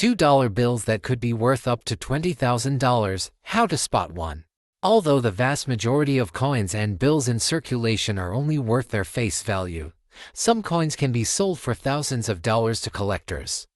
$2 bills that could be worth up to $20,000. How to spot one. Although the vast majority of coins and bills in circulation are only worth their face value, some coins can be sold for thousands of dollars to collectors.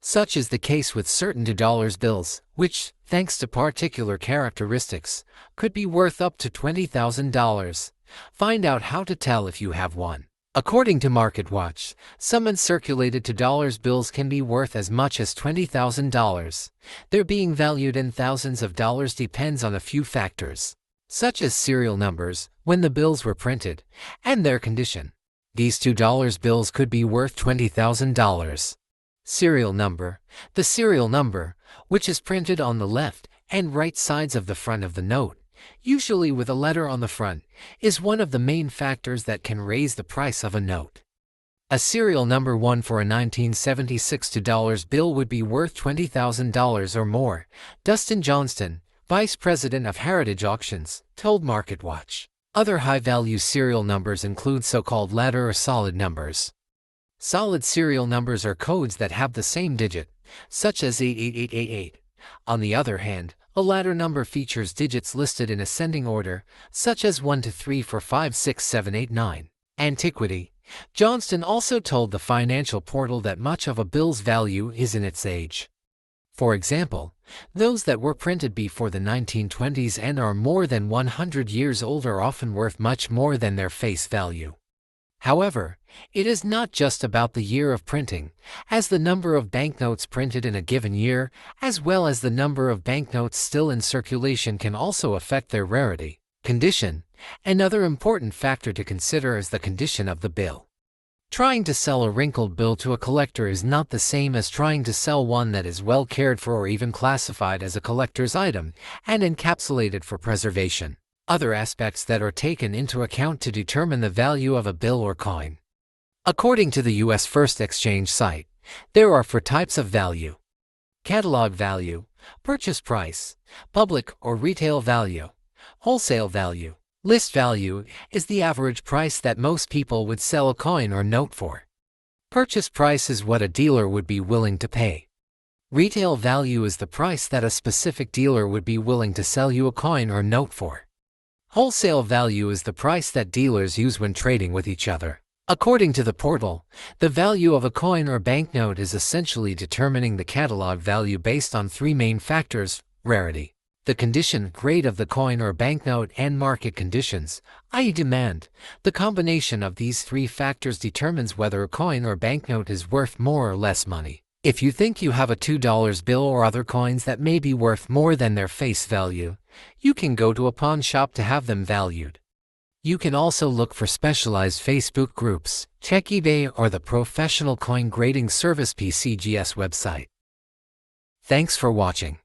Such is the case with certain $2 bills, which, thanks to particular characteristics, could be worth up to $20,000. Find out how to tell if you have one. According to MarketWatch, some uncirculated $2 bills can be worth as much as $20,000. Their being valued in thousands of dollars depends on a few factors, such as serial numbers, when the bills were printed, and their condition. These $2 bills could be worth $20,000. Serial number. The serial number, which is printed on the left and right sides of the front of the note, usually with a letter on the front, is one of the main factors that can raise the price of a note. A serial number 1 for a 1976 $2 bill would be worth $20,000 or more, Dustin Johnston, vice president of Heritage Auctions, told MarketWatch. Other high-value serial numbers include so-called ladder or solid numbers. Solid serial numbers are codes that have the same digit, such as 88888. On the other hand, a ladder number features digits listed in ascending order, such as 1 to 3, 4, 5, 6, 7, 8, 9. Antiquity. Johnston also told the financial portal that much of a bill's value is in its age. For example, those that were printed before the 1920s and are more than 100 years old are often worth much more than their face value. However, it is not just about the year of printing, as the number of banknotes printed in a given year, as well as the number of banknotes still in circulation, can also affect their rarity. Condition. Another important factor to consider is the condition of the bill. Trying to sell a wrinkled bill to a collector is not the same as trying to sell one that is well cared for or even classified as a collector's item and encapsulated for preservation. Other aspects that are taken into account to determine the value of a bill or coin. According to the U.S. First Exchange site, there are 4 types of value: catalog value, purchase price, public or retail value, wholesale value. List value is the average price that most people would sell a coin or note for. Purchase price is what a dealer would be willing to pay. Retail value is the price that a specific dealer would be willing to sell you a coin or note for. Wholesale value is the price that dealers use when trading with each other. According to the portal, the value of a coin or banknote is essentially determining the catalog value based on 3 main factors: rarity, the condition, grade of the coin or banknote, and market conditions, i.e. demand. The combination of these 3 factors determines whether a coin or banknote is worth more or less money. If you think you have a $2 bill or other coins that may be worth more than their face value, you can go to a pawn shop to have them valued. You can also look for specialized Facebook groups, check eBay or the Professional Coin Grading Service (PCGS) website. Thanks for watching.